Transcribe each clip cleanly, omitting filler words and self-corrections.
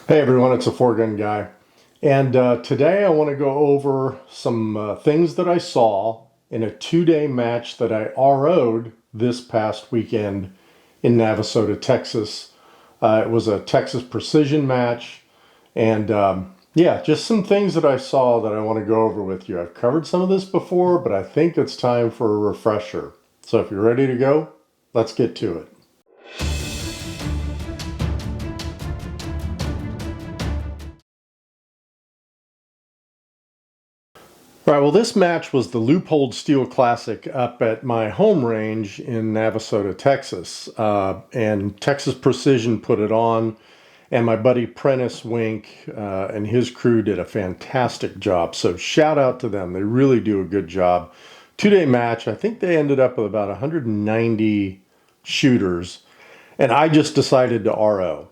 Hey everyone, it's a Four Gun Guy. And today I want to go over some things that I saw in a 2-day match that I RO'd this past weekend in Navasota, Texas. It was a Texas precision match. And yeah, just some things that I saw that I want to go over with you. I've covered some of this before, but I think it's time for a refresher. So if you're ready to go, let's get to it. All right, well, this match was the Loophole Steel Classic up at my home range in Navasota, Texas. And Texas Precision put it on, and my buddy Prentice Wink and his crew did a fantastic job. So shout out to them. They really do a good job. 2-day match. I think they ended up with about 190 shooters, and I just decided to RO.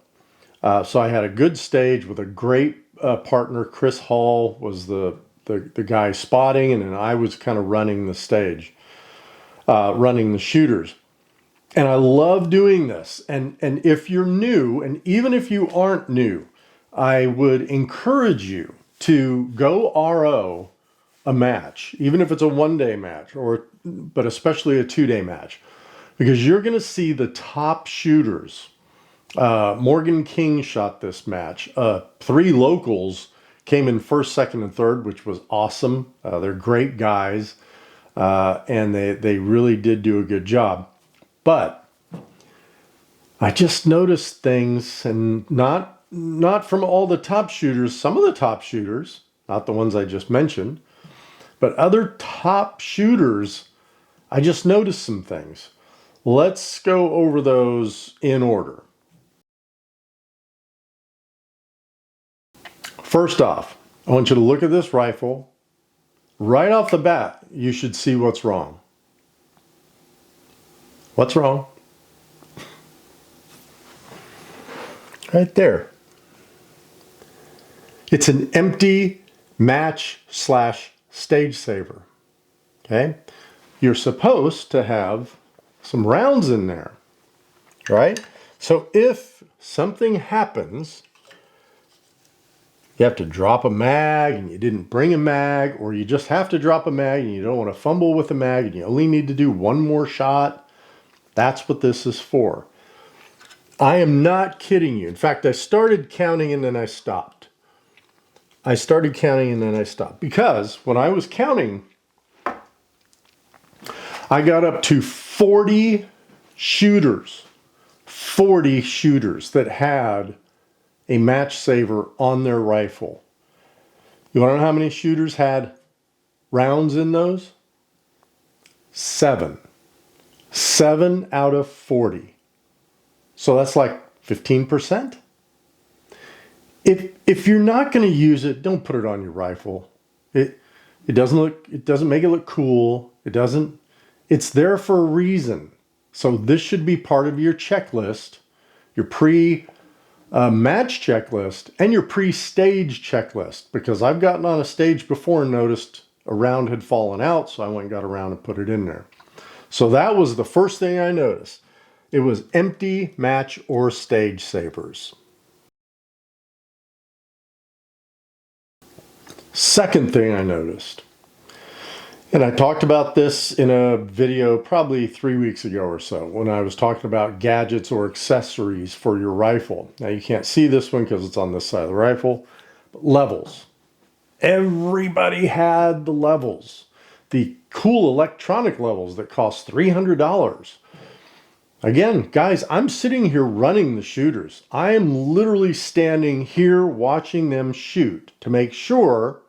So I had a good stage with a great partner. Chris Hall was the guy spotting, and then I was kind of running the stage, running the shooters. And I love doing this. And if you're new, and even if you aren't new, I would encourage you to go RO a match, even if it's a 1-day match, but especially a 2-day match, because you're going to see the top shooters. Morgan King shot this match. 3 locals came in first, second, and third, which was awesome. They're great guys, and they really did do a good job. But I just noticed things, and not from all the top shooters, some of the top shooters, not the ones I just mentioned, but other top shooters, I just noticed some things. Let's go over those in order. First off, I want you to look at this rifle. Right off the bat, you should see what's wrong. What's wrong? Right there. It's an empty match/stage saver. Okay? You're supposed to have some rounds in there, right? So if something happens, you have to drop a mag and you didn't bring a mag, or you just have to drop a mag and you don't want to fumble with a mag and you only need to do one more shot. That's what this is for. I am not kidding you. In fact, I started counting and then I stopped. Because when I was counting, I got up to 40 shooters. 40 shooters that had a match saver on their rifle. You want to know how many shooters had rounds in those? 7. 7 out of 40. So that's like 15%. If you're not going to use it, don't put it on your rifle. It doesn't make it look cool. It's there for a reason. So this should be part of your checklist, your match checklist, and your pre-stage checklist, because I've gotten on a stage before and noticed a round had fallen out, so I went and got a round and put it in there. So that was the first thing I noticed. It was empty match or stage savers. Second thing I noticed, and I talked about this in a video probably 3 weeks ago or so when I was talking about gadgets or accessories for your rifle. Now you can't see this one because it's on this side of the rifle, but levels. Everybody had the levels. The cool electronic levels that cost $300. Again, guys, I'm sitting here running the shooters. I am literally standing here watching them shoot to make sure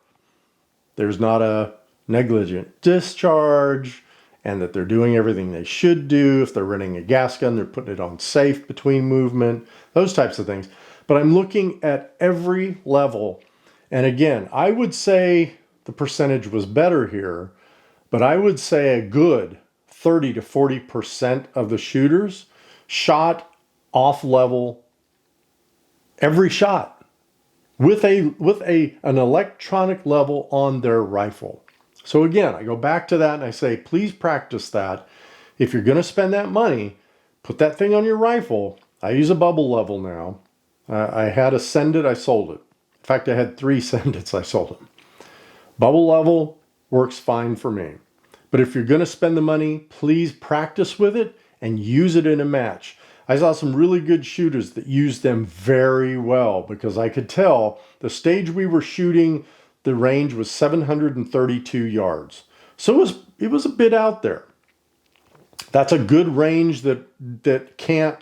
there's not a negligent discharge and that they're doing everything they should do. If they're running a gas gun, they're putting it on safe between movement, those types of things. But I'm looking at every level. And again, I would say the percentage was better here, but I would say a good 30 to 40% of the shooters shot off level every shot with an electronic level on their rifle. So again, I go back to that and I say, please practice that. If you're going to spend that money, put that thing on your rifle. I use a bubble level now. I had a Send It, I sold it. In fact, I had 3 Send It's, I sold them. Bubble level works fine for me. But if you're going to spend the money, please practice with it and use it in a match. I saw some really good shooters that used them very well because I could tell the stage we were shooting, the range was 732 yards. So it was a bit out there. That's a good range that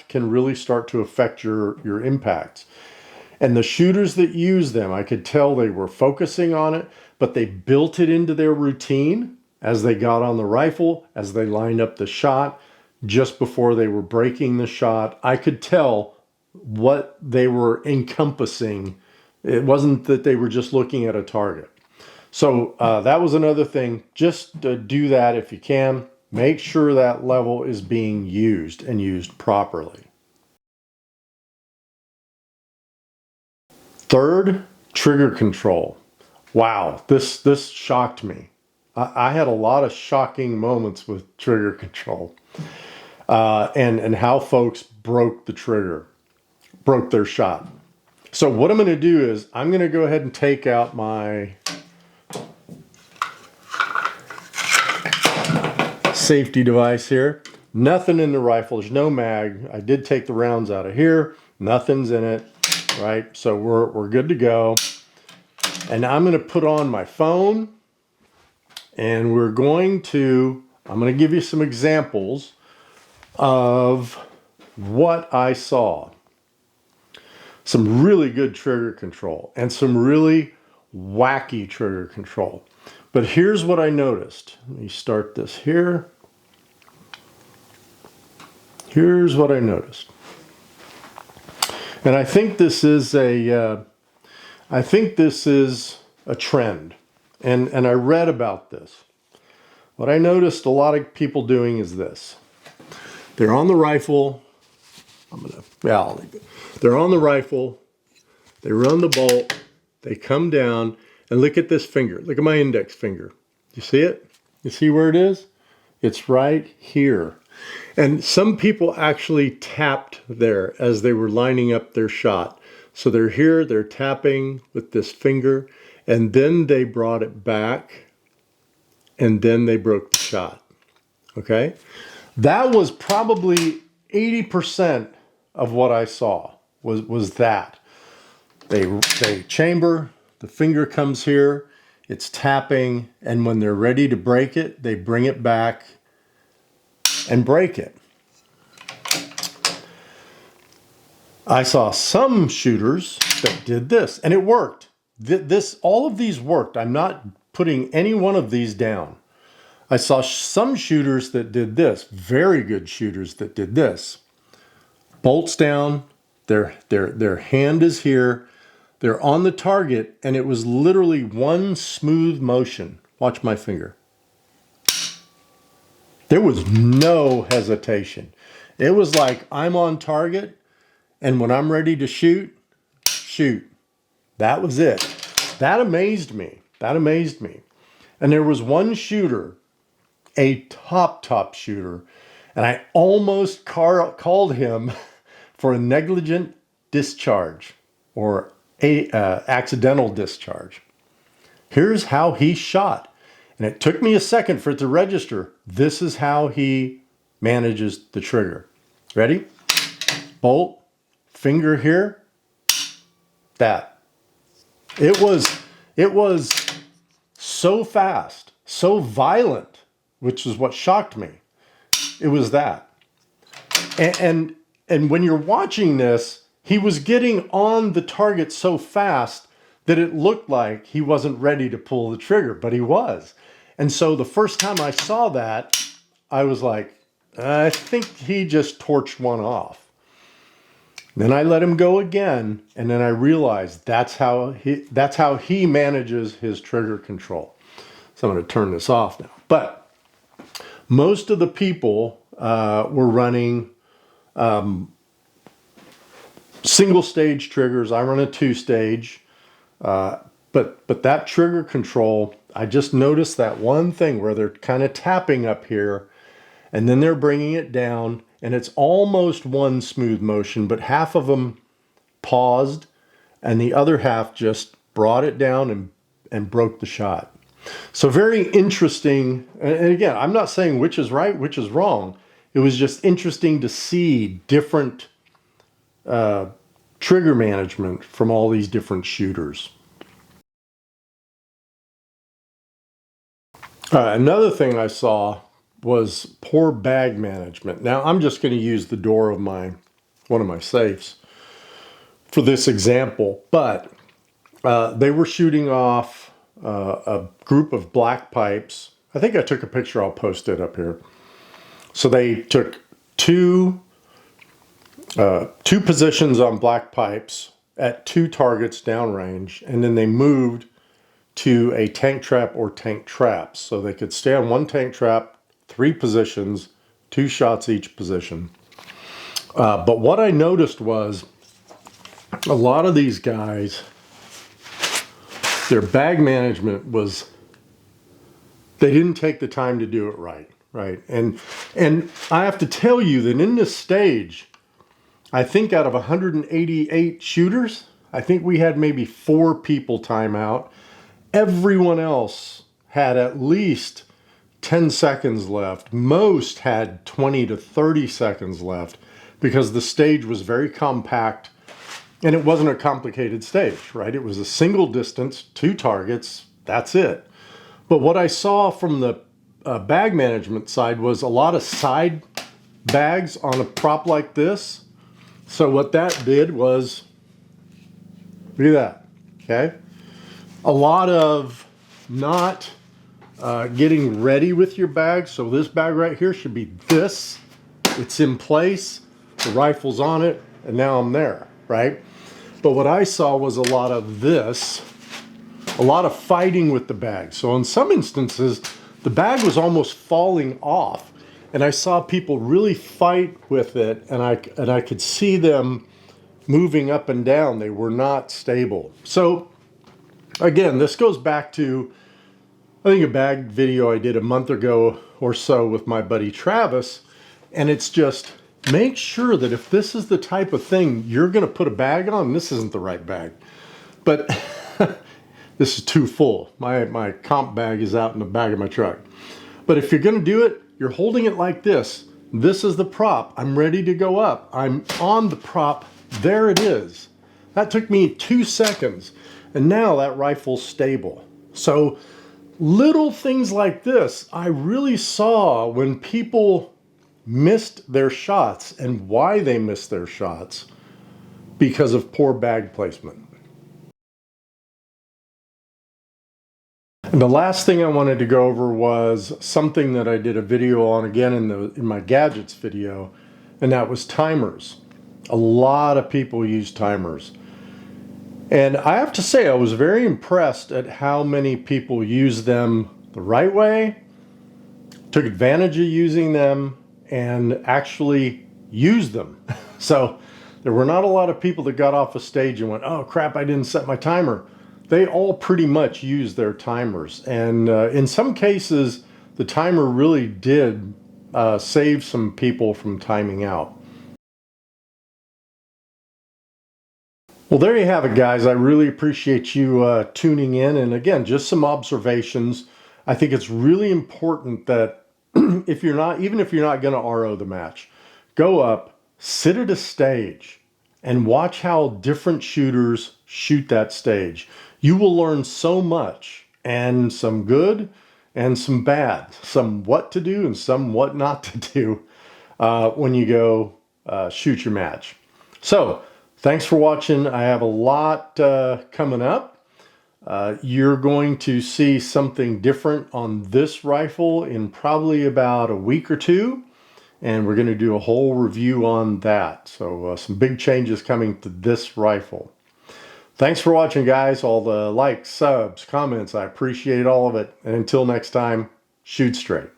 can really start to affect your impacts. And the shooters that use them, I could tell they were focusing on it, but they built it into their routine as they got on the rifle, as they lined up the shot, just before they were breaking the shot. I could tell what they were encompassing. It wasn't that they were just looking at a target. So that was another thing. Just do that if you can. Make sure that level is being used and used properly. Third, trigger control. Wow, this shocked me. I had a lot of shocking moments with trigger control and how folks broke the trigger, broke their shot. So what I'm going to do is I'm going to go ahead and take out my safety device here. Nothing in the rifle. There's no mag. I did take the rounds out of here. Nothing's in it, right? So we're good to go. And I'm going to put on my phone and I'm going to give you some examples of what I saw. Some really good trigger control and some really wacky trigger control. But here's what I noticed. Let me start this here. Here's what I noticed. And I think this is a trend. And I read about this. What I noticed a lot of people doing is this. They're on the rifle. I'll leave it. They're on the rifle. They run the bolt. They come down and look at this finger. Look at my index finger. You see it? You see where it is? It's right here. And some people actually tapped there as they were lining up their shot. So they're here, they're tapping with this finger, and then they brought it back, and then they broke the shot. Okay? That was probably 80% of what I saw was that. They chamber, the finger comes here, it's tapping, and when they're ready to break it, they bring it back and break it. I saw some shooters that did this, and it worked. All of these worked. I'm not putting any one of these down. I saw some shooters that did this, very good shooters that did this. Bolts down, their hand is here, they're on the target, and it was literally one smooth motion. Watch my finger. There was no hesitation. It was like I'm on target, and when I'm ready to shoot, shoot. That was it. That amazed me. That amazed me. And there was one shooter, a top shooter, and I almost called him for a negligent discharge or a accidental discharge. Here's how he shot. And it took me a second for it to register. This is how he manages the trigger. Ready? Bolt, finger here, that. It was so fast, so violent, which is what shocked me. It was that. And when you're watching this, he was getting on the target so fast that it looked like he wasn't ready to pull the trigger, but he was. And so the first time I saw that, I was like, I think he just torched one off. Then I let him go again, and then I realized that's how he manages his trigger control. So I'm going to turn this off now. But most of the people were running single stage triggers. I run a 2-stage. But that trigger control, I just noticed that one thing where they're kind of tapping up here and then they're bringing it down and it's almost one smooth motion, but half of them paused, and the other half just brought it down and broke the shot. So very interesting. And again, I'm not saying which is right, which is wrong. It was just interesting to see different trigger management from all these different shooters. Another thing I saw was poor bag management. Now I'm just going to use the door of one of my safes for this example, but they were shooting off a group of black pipes. I think I took a picture, I'll post it up here. So they took two positions on black pipes at 2 targets downrange, and then they moved to a tank trap or tank traps. So they could stay on 1 tank trap, 3 positions, 2 shots each position. But what I noticed was a lot of these guys, their bag management was, they didn't take the time to do it right. And I have to tell you that in this stage, I think out of 188 shooters, I think we had maybe 4 people time out. Everyone else had at least 10 seconds left. Most had 20 to 30 seconds left because the stage was very compact and it wasn't a complicated stage, right? It was a single distance, 2 targets, that's it. But what I saw from the bag management side was a lot of side bags on a prop like this. So what that did was, look at that, okay? A lot of not getting ready with your bag. So this bag right here should be this. It's in place, the rifle's on it, and now I'm there, right? But what I saw was a lot of this, a lot of fighting with the bag. So in some instances, the bag was almost falling off, and I saw people really fight with it, and I could see them moving up and down. They were not stable. So again, this goes back to, I think, a bag video I did a month ago or so with my buddy Travis, and it's just make sure that if this is the type of thing you're going to put a bag on, this isn't the right bag. But this is too full. My comp bag is out in the back of my truck. But if you're going to do it, you're holding it like this. This is the prop. I'm ready to go up. I'm on the prop. There it is. That took me 2 seconds. And now that rifle's stable. So little things like this, I really saw when people missed their shots and why they missed their shots because of poor bag placement. And the last thing I wanted to go over was something that I did a video on again in my gadgets video, and that was timers. A lot of people use timers. And I have to say, I was very impressed at how many people use them the right way, took advantage of using them, and actually used them. So there were not a lot of people that got off a stage and went, oh crap, I didn't set my timer. They all pretty much used their timers. And in some cases, the timer really did save some people from timing out. Well, there you have it, guys. I really appreciate you tuning in. And again, just some observations. I think it's really important that even if you're not going to RO the match, go up, sit at a stage, and watch how different shooters shoot that stage. You will learn so much, and some good and some bad, some what to do and some what not to do when you go shoot your match. So, thanks for watching. I have a lot coming up. You're going to see something different on this rifle in probably about a week or 2. And we're going to do a whole review on that. So some big changes coming to this rifle. Thanks for watching, guys. All the likes, subs, comments, I appreciate all of it. And until next time, shoot straight.